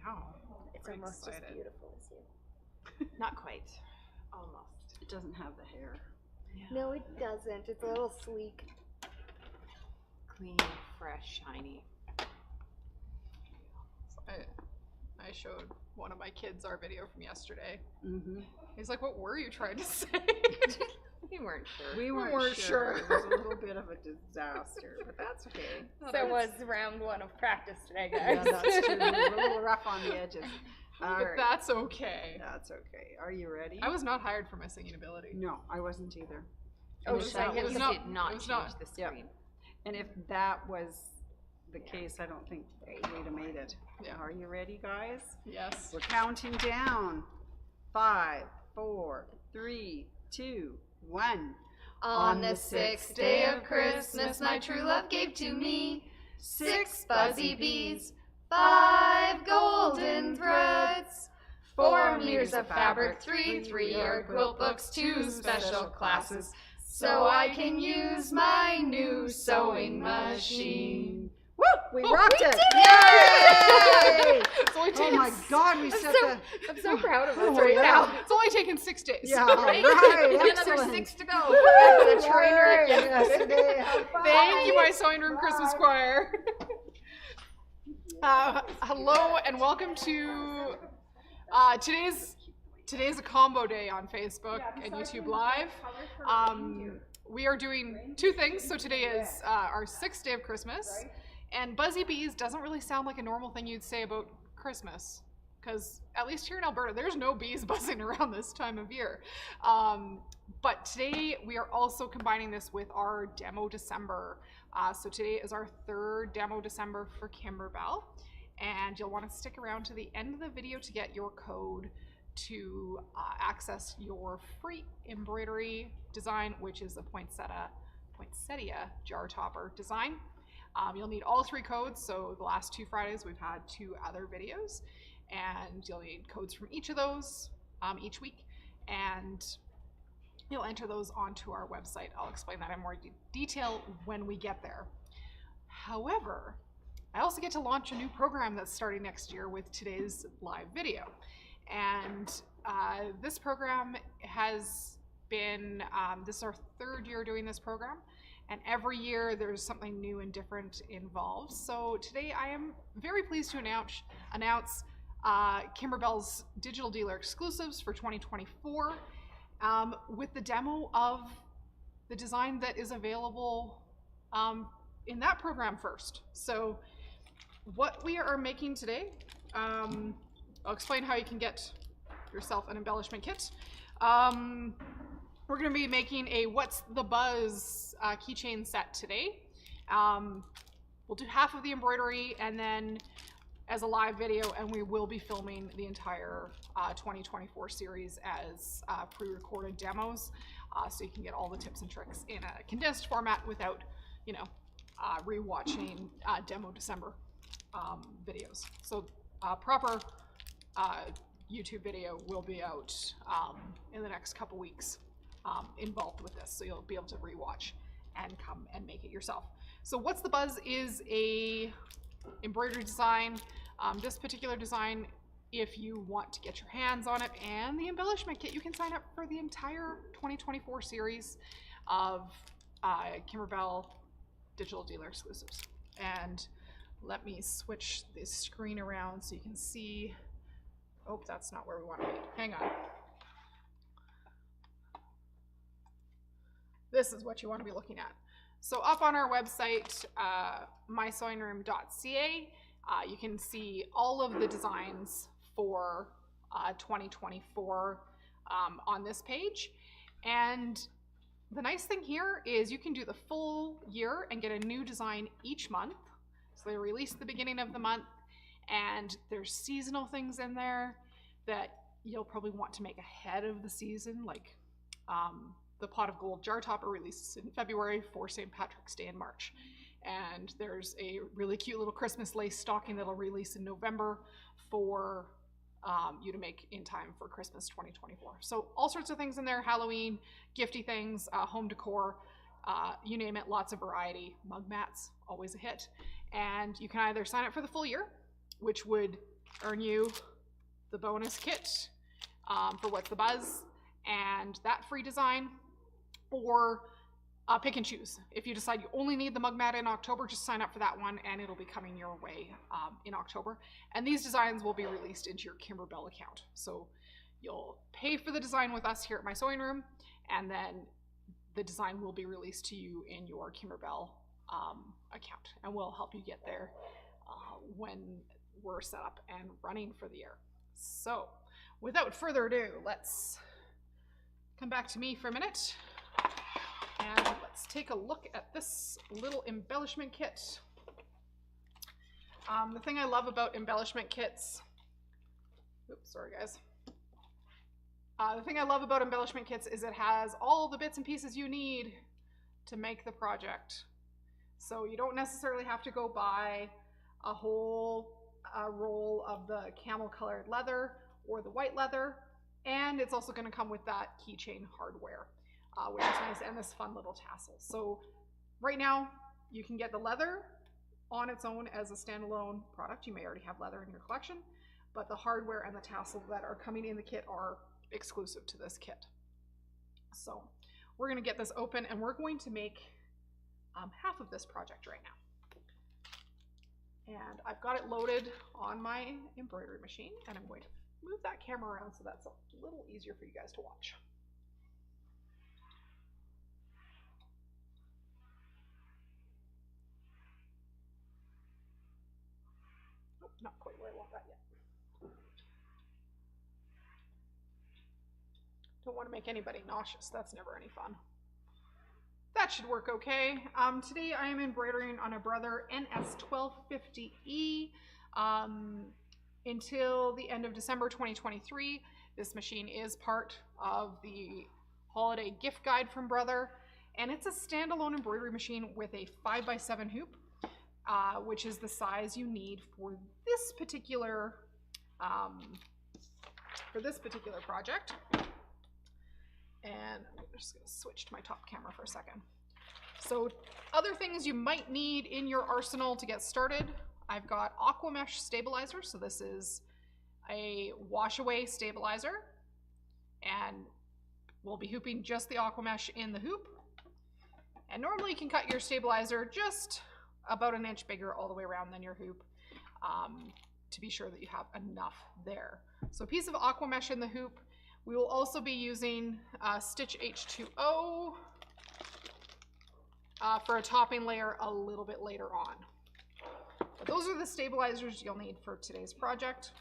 Wow. It's Pretty almost excited. as beautiful as you. Not quite. Almost. It doesn't have the hair. Yeah. No, it doesn't. It's a little sleek. Clean, fresh, shiny. I showed one of my kids our video from yesterday. Mm-hmm. He's like, "What were you trying to say?" We weren't sure. We weren't sure. It was a little bit of a disaster, but that's okay. So was round 1 of practice today, Yeah, guys. that's true. We were a little rough on the edges. All But right. that's okay. That's okay. Are you ready? I was not hired for my singing ability. No, I wasn't either. Oh, It was should I not- hit it was the- not- did not it was change not- the Yep. screen. And if that was the case, I don't think we'd have made it. Yeah. Are you ready, guys? Yes. We're counting down. 5, 4, 3, 2, 1. On the 6th day of Christmas, my true love gave to me 6 fuzzy bees, 5 golden threads, 4 meters of fabric, 3 3-yard quilt books, 2 special classes, so I can use my new sewing machine. Woo! We rocked we it! did Yay! It's only Oh taken, my God, we set the... I'm so proud of us Oh, right yeah. now. it's only taken 6 days. Yeah, Right? right. Another Excellent. 6 to go. Woo! The train wreck Yesterday. High five. Thank you, my sewing room Christmas Bye. choir. Hello and welcome to today's a combo day on Facebook and YouTube Live. We are doing 2 things. So today is our 6th day of Christmas, and Buzzy Bees doesn't really sound like a normal thing you'd say about Christmas, because at least here in Alberta, there's no bees buzzing around this time of year. But today we are also combining this with our Demo December. So today is our 3rd Demo December for Kimberbell, and you'll want to stick around to the end of the video to get your code to access your free embroidery design, which is a poinsettia jar topper design. You'll need all 3 codes. So the last 2 Fridays we've had 2 other videos, and you'll need codes from each of those each week, and you'll enter those onto our website. I'll explain that in more detail when we get there. However, I also get to launch a new program that's starting next year with today's live video. And this program has been, this is our 3rd year doing this program, and every year there's something new and different involved. So today I am very pleased to announce Kimberbell's Digital Dealer exclusives for 2024 with the demo of the design that is available in that program first. So what we are making today, I'll explain how you can get yourself an embellishment kit. We're going to be making a What's the Buzz keychain set today. We'll do half of the embroidery and then as a live video, and we will be filming the entire 2024 series as pre-recorded demos, so you can get all the tips and tricks in a condensed format without, re-watching Demo December videos. So proper YouTube video will be out in the next couple weeks involved with this, so you'll be able to re-watch and come and make it yourself. So What's the Buzz is a embroidery design. This particular design, if you want to get your hands on it and the embellishment kit, you can sign up for the entire 2024 series of Kimberbell Digital Dealer exclusives. And let me switch this screen around so you can see. Oh, that's not where we want to be. Hang on. This is what you want to be looking at. So up on our website, mysewingroom.ca, you can see all of the designs for 2024 on this page. And the nice thing here is you can do the full year and get a new design each month. So they release the beginning of the month, and there's seasonal things in there that you'll probably want to make ahead of the season, like the Pot of Gold jar topper releases in February for St. Patrick's Day in March. And there's a really cute little Christmas lace stocking that'll release in November for you to make in time for Christmas 2024. So all sorts of things in there, Halloween, gifty things, home decor, you name it, lots of variety. Mug mats, always a hit. And you can either sign up for the full year, which would earn you the bonus kit for What's the Buzz and that free design, or pick and choose. If you decide you only need the mug mat in October, just sign up for that one and it'll be coming your way in October. And these designs will be released into your Kimberbell account. So you'll pay for the design with us here at My Sewing Room, and then the design will be released to you in your Kimberbell account, and we'll help you get there when we're set up and running for the year. So without further ado, let's come back to me for a minute and let's take a look at this little embellishment kit. The thing I love about embellishment kits, oops, sorry guys. The thing I love about embellishment kits is it has all the bits and pieces you need to make the project. So you don't necessarily have to go buy a whole roll of the camel colored leather or the white leather, and it's also going to come with that keychain hardware, which is nice, and this fun little tassel. So right now you can get the leather on its own as a standalone product. You may already have leather in your collection, but the hardware and the tassel that are coming in the kit are exclusive to this kit. So we're going to get this open and we're going to make half of this project right now. And I've got it loaded on my embroidery machine, and I'm going to move that camera around so that's a little easier for you guys to watch. Oh, not quite where I want that yet. Don't want to make anybody nauseous. That's never any fun. That should work okay. Today I am embroidering on a Brother NS1250E until the end of December 2023. This machine is part of the holiday gift guide from Brother, and it's a standalone embroidery machine with a 5x7 hoop, which is the size you need for this particular project. And I'm just going to switch to my top camera for a second. So other things you might need in your arsenal to get started, I've got Aqua Mesh stabilizer. So this is a wash away stabilizer, and we'll be hooping just the Aqua Mesh in the hoop. And normally you can cut your stabilizer just about an inch bigger all the way around than your hoop to be sure that you have enough there. So a piece of Aqua Mesh in the hoop. We will also be using Stitch H2O for a topping layer a little bit later on. But those are the stabilizers you'll need for today's project.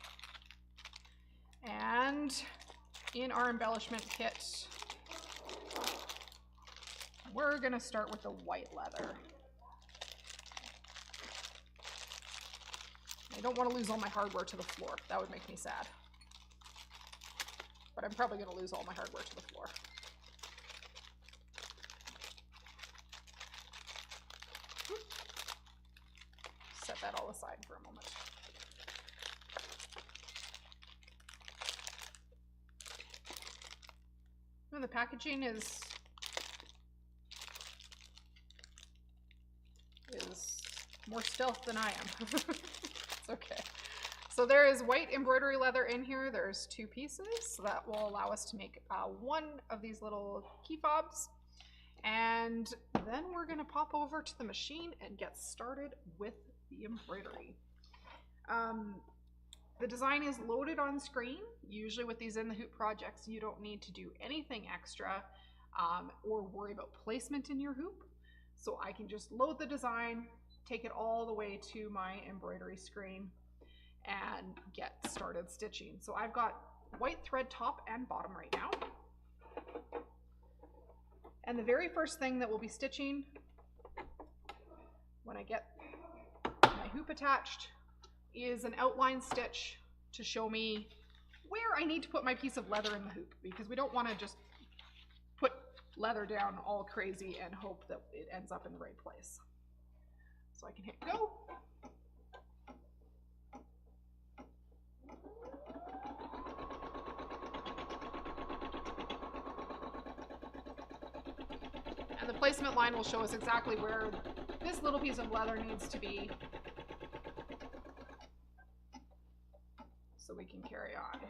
And in our embellishment kit, we're going to start with the white leather. I don't want to lose all my hardware to the floor. That would make me sad. But I'm probably going to lose all my hardware to the floor. Set that all aside for a moment. And the packaging is more stealth than I am. It's okay. So there is white embroidery leather in here. There's 2 pieces, so that will allow us to make one of these little key fobs. And then we're gonna pop over to the machine and get started with the embroidery. The design is loaded on screen. Usually with these in the hoop projects, you don't need to do anything extra or worry about placement in your hoop. So I can just load the design, take it all the way to my embroidery screen, and get started stitching. So I've got white thread top and bottom right now. And the very first thing that we'll be stitching when I get my hoop attached is an outline stitch to show me where I need to put my piece of leather in the hoop, because we don't want to just put leather down all crazy and hope that it ends up in the right place. So I can hit go. And the placement line will show us exactly where this little piece of leather needs to be. so we can carry on.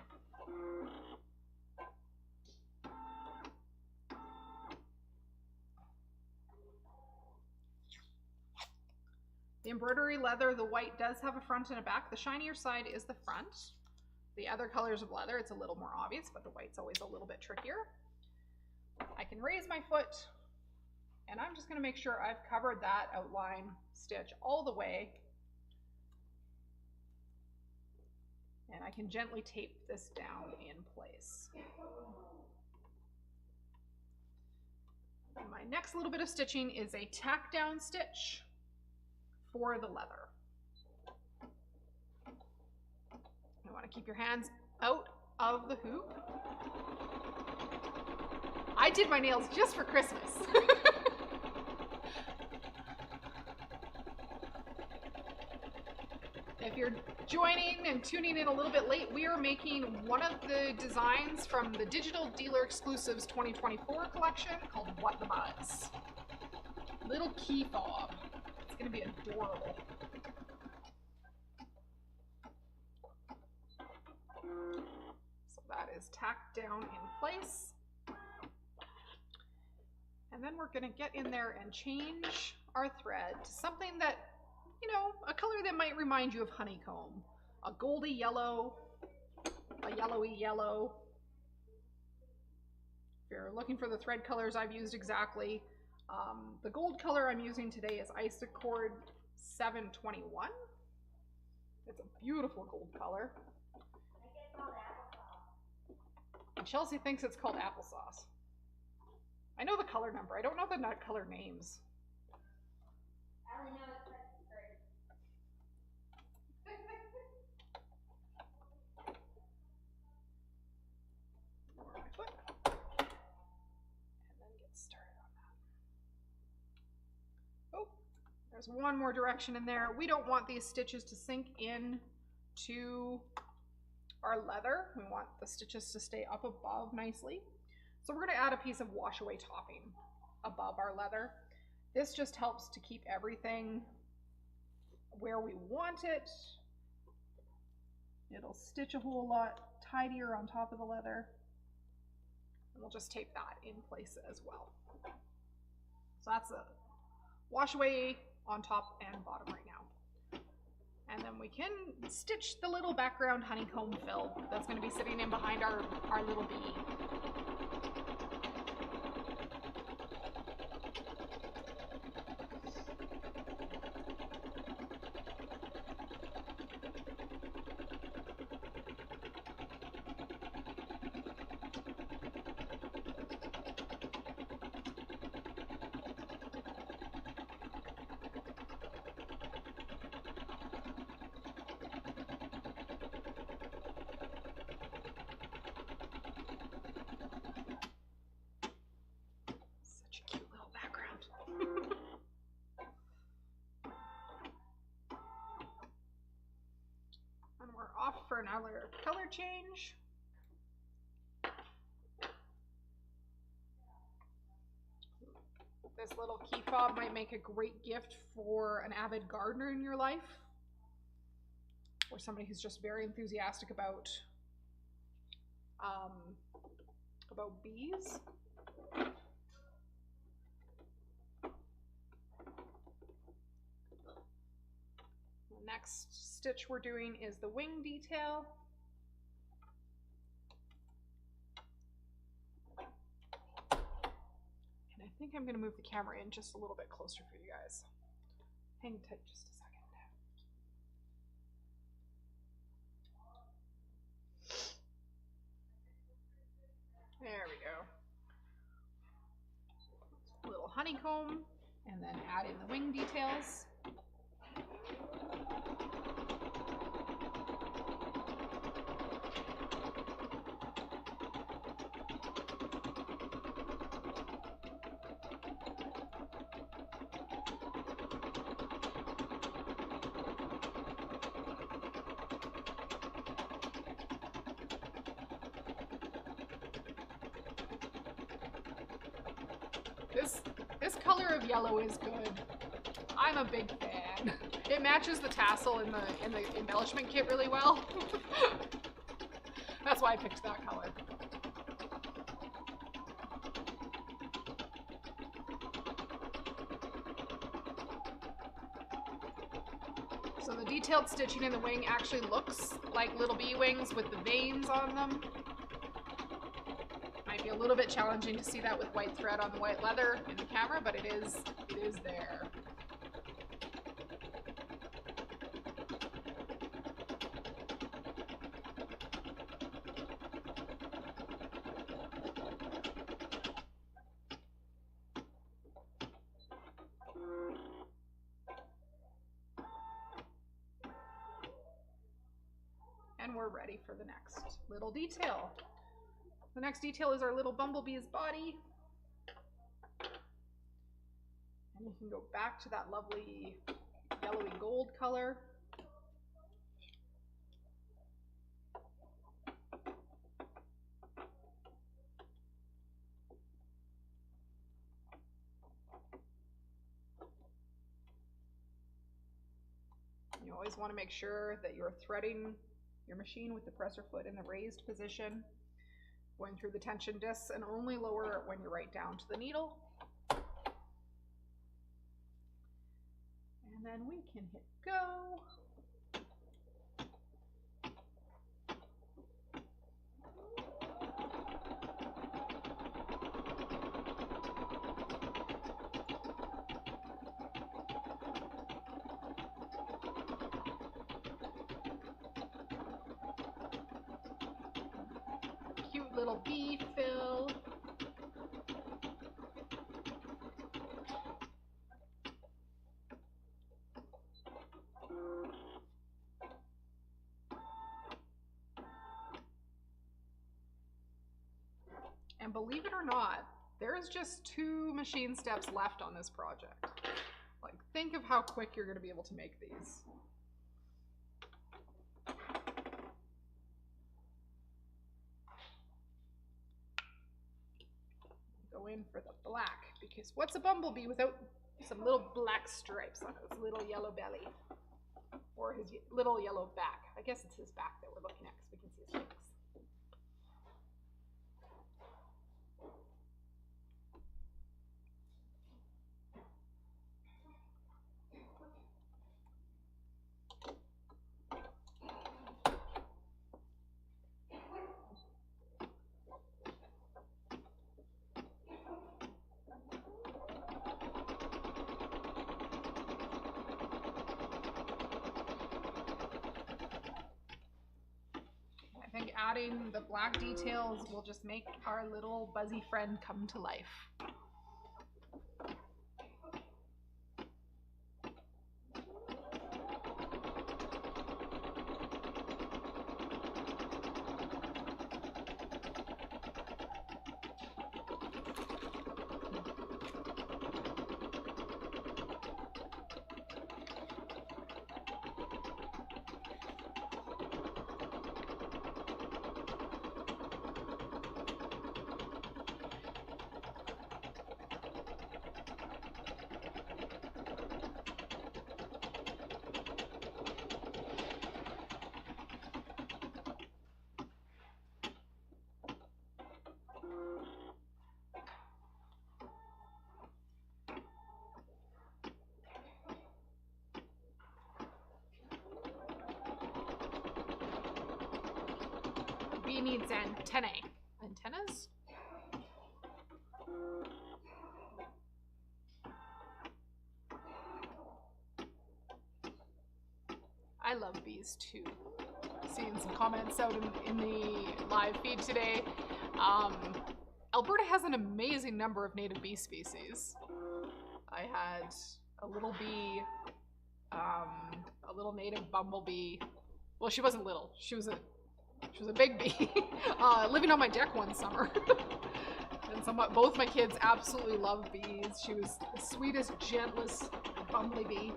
The embroidery leather, the white does have a front and a back. The shinier side is the front. The other colors of leather, it's a little more obvious, but the white's always a little bit trickier. I can raise my foot, and I'm just going to make sure I've covered that outline stitch all the way. And I can gently tape this down in place. And my next little bit of stitching is a tack down stitch for the leather. You want to keep your hands out of the hoop. I did my nails just for Christmas. If you're joining and tuning in a little bit late, we are making one of the designs from the Digital Dealer Exclusives 2024 collection called What the Buzz. Little key fob. It's going to be adorable. So that is tacked down in place. And then we're going to get in there and change our thread to something that, you know, a color that might remind you of honeycomb. A goldy yellow, a yellowy yellow. If you're looking for the thread colors I've used exactly, the gold color I'm using today is Isacord 721. It's a beautiful gold color. And Chelsea thinks it's called applesauce. I know the color number. I don't know the color names. I only know it's great. Lower my foot. And then get started on that. Oh, there's one more direction in there. We don't want these stitches to sink in to our leather. We want the stitches to stay up above nicely. So we're going to add a piece of wash away topping above our leather. This just helps to keep everything where we want it. It'll stitch a whole lot tidier on top of the leather. And we'll just tape that in place as well. So that's a wash away on top and bottom right now. And then we can stitch the little background honeycomb fill that's going to be sitting in behind our little bee. Off for another color change. This little key fob might make a great gift for an avid gardener in your life, or somebody who's just very enthusiastic about bees. Next stitch we're doing is the wing detail. And I think I'm going to move the camera in just a little bit closer for you guys. Hang tight just a second. There we go. A little honeycomb, and then add in the wing details. This color of yellow is good. I'm a big fan. It matches the tassel in the embellishment kit really well. That's why I picked that color. So the detailed stitching in the wing actually looks like little bee wings with the veins on them. Might be a little bit challenging to see that with white thread on the white leather in the camera, but it is there. And we're ready for the next little detail. The next detail is our little bumblebee's body. And we can go back to that lovely yellowy gold color. You always want to make sure that you're threading your machine with the presser foot in the raised position, going through the tension discs, and only lower it when you're right down to the needle. And then we can hit go. Cute little bee fill. And believe it or not, there's just 2 machine steps left on this project. Like, think of how quick you're going to be able to make these. Go in for the black, because what's a bumblebee without some little black stripes on his little yellow belly? Or his little yellow back. I guess it's his back that we're looking at because we can see his wings. I think adding the black details will just make our little buzzy friend come to life. Bee needs antennae. Antennas? I love bees too. Seeing some comments out in the live feed today. Alberta has an amazing number of native bee species. I had a little bee, a little native bumblebee. Well, she wasn't little. She was a big bee living on my deck one summer. And both my kids absolutely love bees. She was the sweetest, gentlest bumblebee.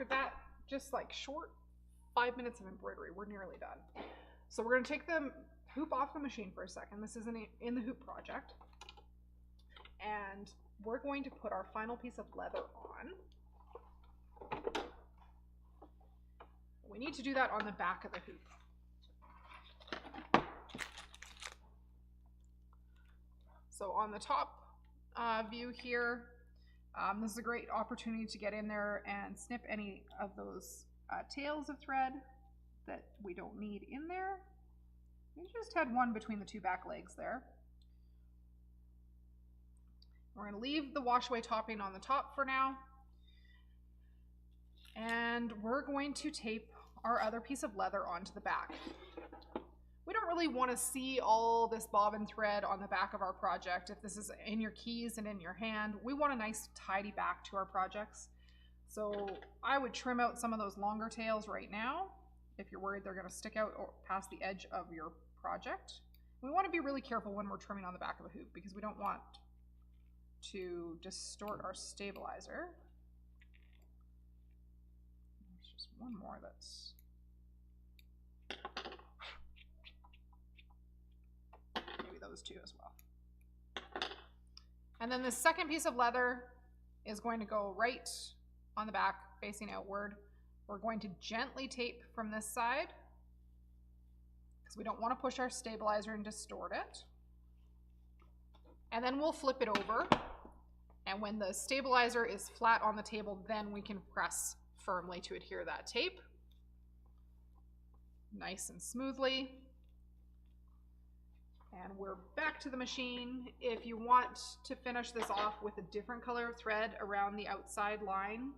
at that, just like short 5 minutes of embroidery. We're nearly done. So we're going to take the hoop off the machine for a second. This is in the hoop project. And we're going to put our final piece of leather on. We need to do that on the back of the hoop. So on the top view here, this is a great opportunity to get in there and snip any of those tails of thread that we don't need in there. We just had one between the two back legs there. We're going to leave the washaway topping on the top for now. And we're going to tape our other piece of leather onto the back. We don't really want to see all this bobbin thread on the back of our project. If this is in your keys and in your hand, we want a nice tidy back to our projects. So I would trim out some of those longer tails right now if you're worried they're going to stick out or past the edge of your project. We want to be really careful when we're trimming on the back of a hoop because we don't want to distort our stabilizer. There's just one more that's... maybe those two as well. And then the second piece of leather is going to go right on the back, facing outward. We're going to gently tape from this side because we don't want to push our stabilizer and distort it. And then we'll flip it over. And when the stabilizer is flat on the table, then we can press firmly to adhere that tape. Nice and smoothly. And we're back to the machine. If you want to finish this off with a different color of thread around the outside line,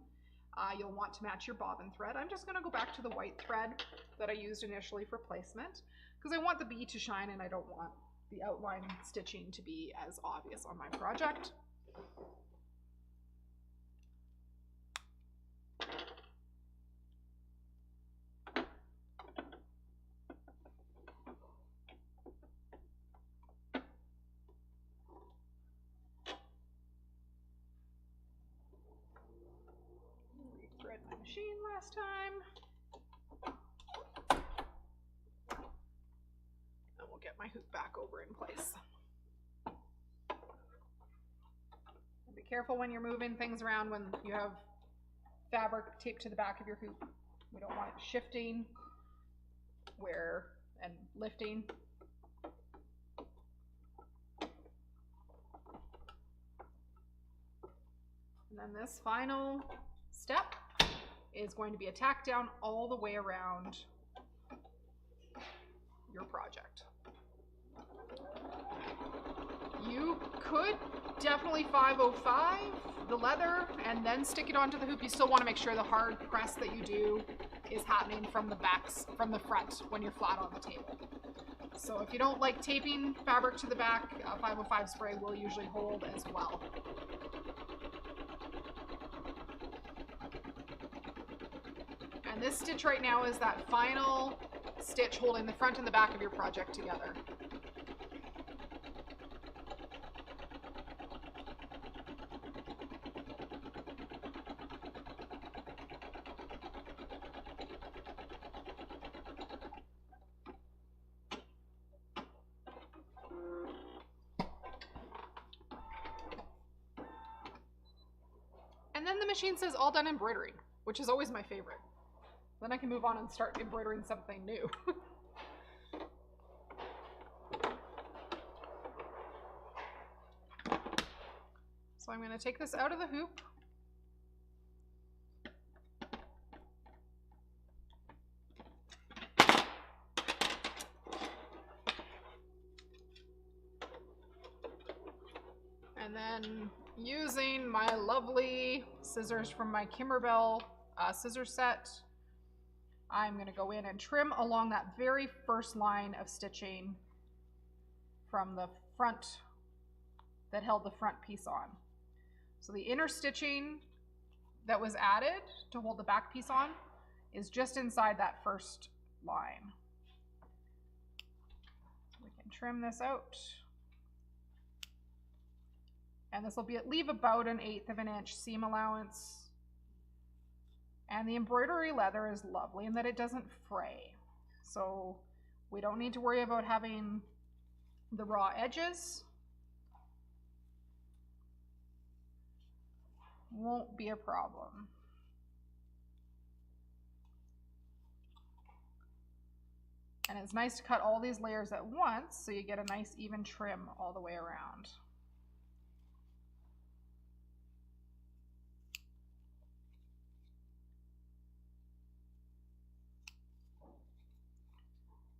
you'll want to match your bobbin thread. I'm just going to go back to the white thread that I used initially for placement because I want the bee to shine and I don't want the outline stitching to be as obvious on my project. Thread my machine last time. And we'll get my hoop back over in place. And be careful when you're moving things around when you have fabric taped to the back of your hoop. We don't want it shifting and lifting. And then this final step is going to be a tack down all the way around your project. You could definitely 505 the leather and then stick it onto the hoop. You still want to make sure the hard press that you do is happening from the front when you're flat on the table. So if you don't like taping fabric to the back, 505 spray will usually hold as well. And this stitch right now is that final stitch holding the front and the back of your project together. And then the machine says all done embroidering, which is always my favorite. Then I can move on and start embroidering something new. So I'm going to take this out of the hoop. And then using my lovely scissors from my Kimberbell scissor set, I'm going to go in and trim along that very first line of stitching from the front that held the front piece on. So the inner stitching that was added to hold the back piece on is just inside that first line. We can trim this out. And this will leave about 1/8 of an inch seam allowance And the embroidery leather is lovely in that it doesn't fray. So we don't need to worry about having the raw edges. Won't be a problem. And it's nice to cut all these layers at once so you get a nice even trim all the way around.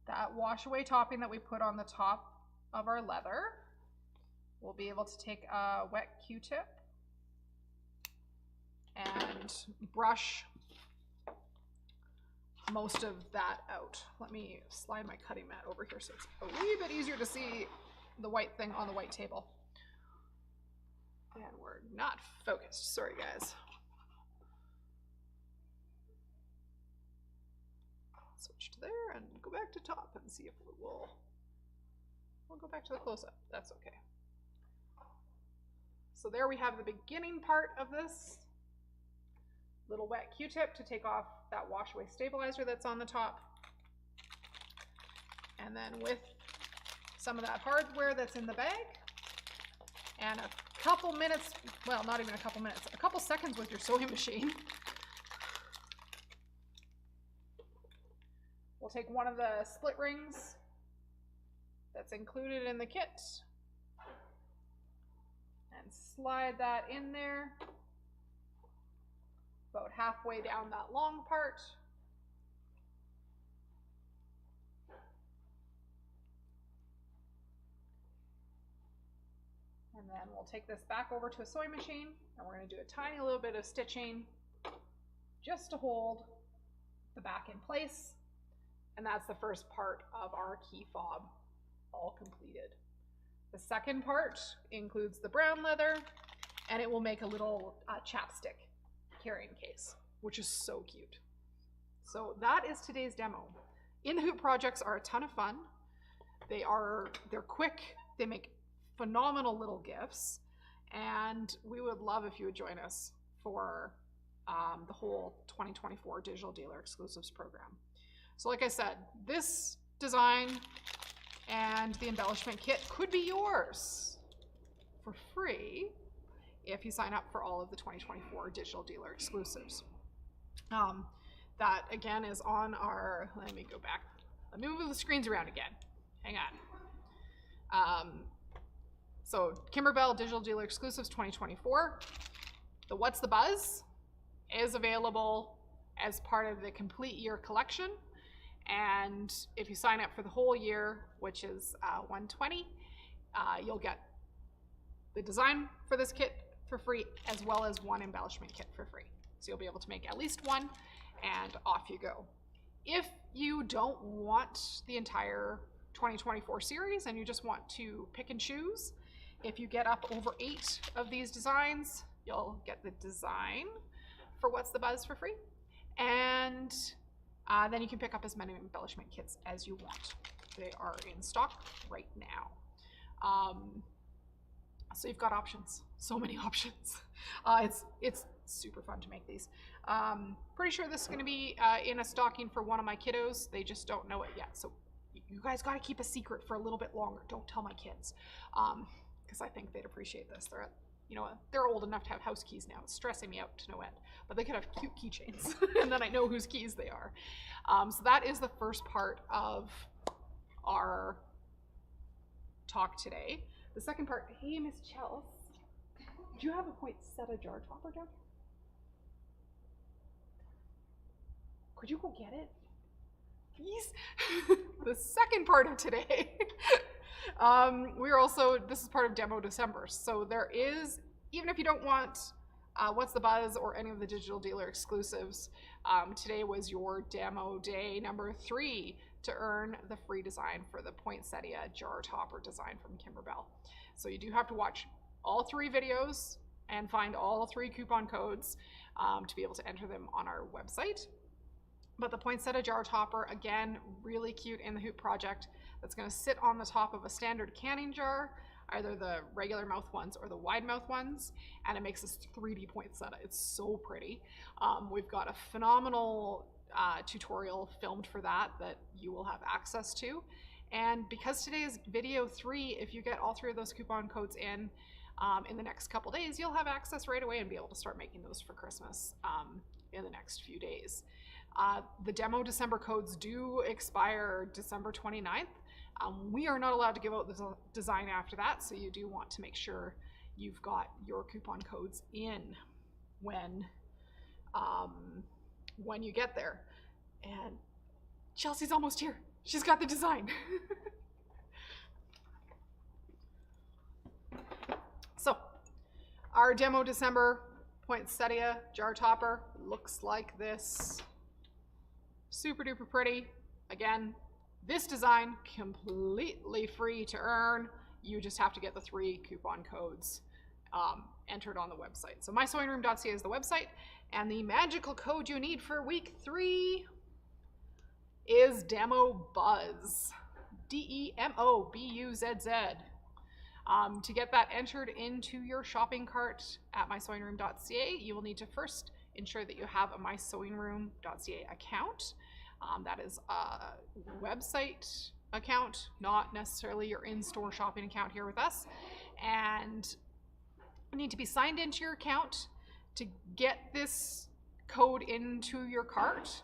That wash away topping that we put on the top of our leather, we'll be able to take a wet Q-tip and brush most of that out. Let me slide my cutting mat over here so it's a wee bit easier to see the white thing on the white table. And we're not focused, sorry guys. Switch to there and go back to top and see if we'll go back to the close-up. That's okay. So there we have the beginning part of this little wet Q-tip to take off that wash away stabilizer that's on the top. And then with some of that hardware that's in the bag and a couple minutes, well, not even a couple minutes, a couple seconds with your sewing machine, we'll take one of the split rings that's included in the kit and slide that in there about halfway down that long part. And then we'll take this back over to a sewing machine and we're going to do a tiny little bit of stitching just to hold the back in place. And that's the first part of our key fob all completed. The second part includes the brown leather and it will make a little chapstick carrying case, which is so cute. So that is today's demo. In the Hoop projects are a ton of fun. They're quick, they make phenomenal little gifts, and we would love if you would join us for the whole 2024 Digital Dealer Exclusives program. So like I said, this design and the embellishment kit could be yours for free if you sign up for all of the 2024 Digital Dealer Exclusives. That again is on our, let me go back. Let me move the screens around again. Hang on. So Kimberbell Digital Dealer Exclusives 2024. The What's the Buzz is available as part of the complete year collection. And if you sign up for the whole year, which is $120, you'll get the design for this kit for free, as well as one embellishment kit for free. So you'll be able to make at least one, and off you go. If you don't want the entire 2024 series and you just want to pick and choose, if you get up over 8 of these designs, you'll get the design for What's the Buzz for free. And then you can pick up as many embellishment kits as you want. They are in stock right now. So you've got options, so many options. It's super fun to make these. Pretty sure this is gonna be in a stocking for one of my kiddos. They just don't know it yet. So you guys gotta keep a secret for a little bit longer. Don't tell my kids, because I think they'd appreciate this. They're old enough to have house keys now. It's stressing me out to no end, but they could have cute keychains and then I know whose keys they are. So that is the first part of our talk today. The second part, hey, Miss Chels, do you have a poinsettia jar topper down here? Could you go get it? Please? The second part of today, this is part of Demo December. So there is, even if you don't want What's the Buzz or any of the Digital Dealer Exclusives, today was your demo day number 3 to earn the free design for the poinsettia jar topper design from Kimberbell. So you do have to watch all 3 videos and find all 3 coupon codes to be able to enter them on our website. But the poinsettia jar topper, again, really cute in the Hoop project. That's going to sit on the top of a standard canning jar. either the regular mouth ones or the wide mouth ones, and it makes this 3D poinsettia. It's so pretty. We've got a phenomenal tutorial filmed for that you will have access to. And because today is video 3, if you get all 3 of those coupon codes in the next couple days, you'll have access right away and be able to start making those for Christmas in the next few days. The demo December codes do expire December 29th. We are not allowed to give out the design after that, so you do want to make sure you've got your coupon codes in when you get there. And Chelsea's almost here. She's got the design. So, our demo December poinsettia jar topper looks like this. Super duper pretty. Again, this design completely free to earn. You just have to get the 3 coupon codes entered on the website. So mysewingroom.ca is the website, and the magical code you need for week 3 is Demo Buzz. DEMOBUZZ. To get that entered into your shopping cart at mysewingroom.ca, you will need to first ensure that you have a mysewingroom.ca account. That is a website account, not necessarily your in-store shopping account here with us. And you need to be signed into your account to get this code into your cart.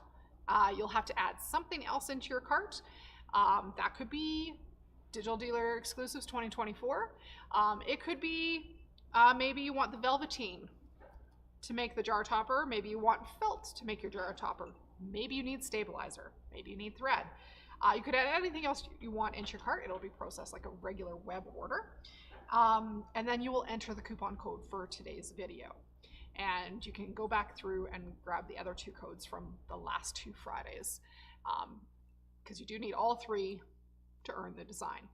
You'll have to add something else into your cart. That could be Digital Dealer Exclusives 2024. It could be maybe you want the velveteen to make the jar topper. Maybe you want felt to make your jar topper. Maybe you need stabilizer. Maybe you need thread. You could add anything else you want into your cart. It'll be processed like a regular web order. And then you will enter the coupon code for today's video. And you can go back through and grab the other 2 codes from the last 2 Fridays, because you do need all 3 to earn the design.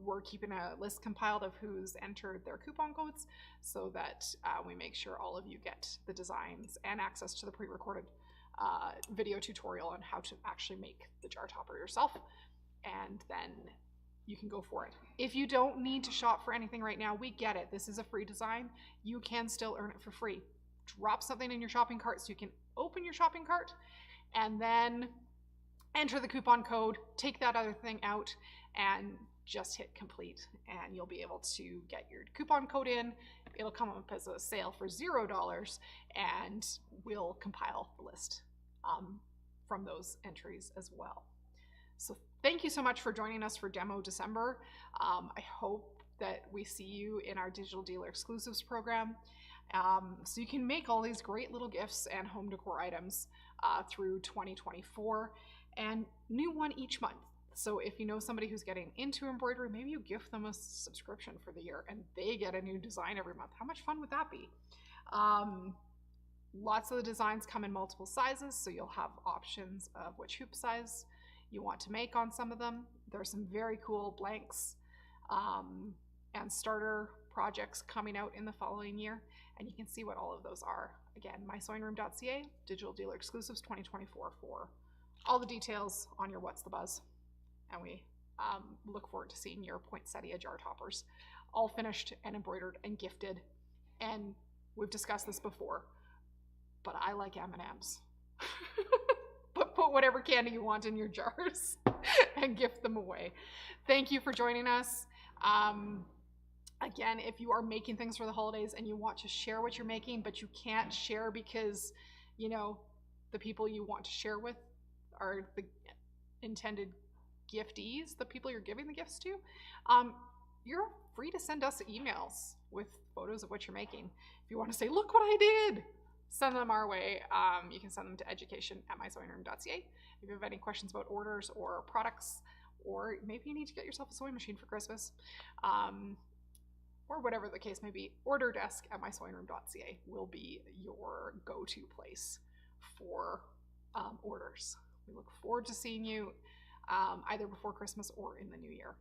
We're keeping a list compiled of who's entered their coupon codes so that we make sure all of you get the designs and access to the pre-recorded video tutorial on how to actually make the jar topper yourself, and then you can go for it. If you don't need to shop for anything right now, we get it. This is a free design. You can still earn it for free. Drop something in your shopping cart so you can open your shopping cart and then enter the coupon code, take that other thing out, and just hit complete, and you'll be able to get your coupon code in. It'll come up as a sale for $0, and we'll compile the list from those entries as well. So thank you so much for joining us for Demo December. I hope that we see you in our Digital Dealer Exclusives program, so you can make all these great little gifts and home decor items through 2024, and new one each month. So if you know somebody who's getting into embroidery, maybe you gift them a subscription for the year and they get a new design every month. How much fun would that be? Lots of the designs come in multiple sizes, so you'll have options of which hoop size you want to make on some of them. There are some very cool blanks and starter projects coming out in the following year, and you can see what all of those are. Again, mysewingroom.ca, Digital Dealer Exclusives 2024 for all the details on your What's the Buzz. And we look forward to seeing your poinsettia jar toppers all finished and embroidered and gifted. And we've discussed this before, but I like M&Ms. But put whatever candy you want in your jars and gift them away. Thank you for joining us. Again, if you are making things for the holidays and you want to share what you're making, but you can't share because, you know, the people you want to share with are the intended giftees, the people you're giving the gifts to, you're free to send us emails with photos of what you're making. If you want to say, look what I did, send them our way. You can send them to education@mysewingroom.ca. If you have any questions about orders or products, or maybe you need to get yourself a sewing machine for Christmas, or whatever the case may be, orderdesk@mysewingroom.ca will be your go-to place for orders. We look forward to seeing you either before Christmas or in the new year.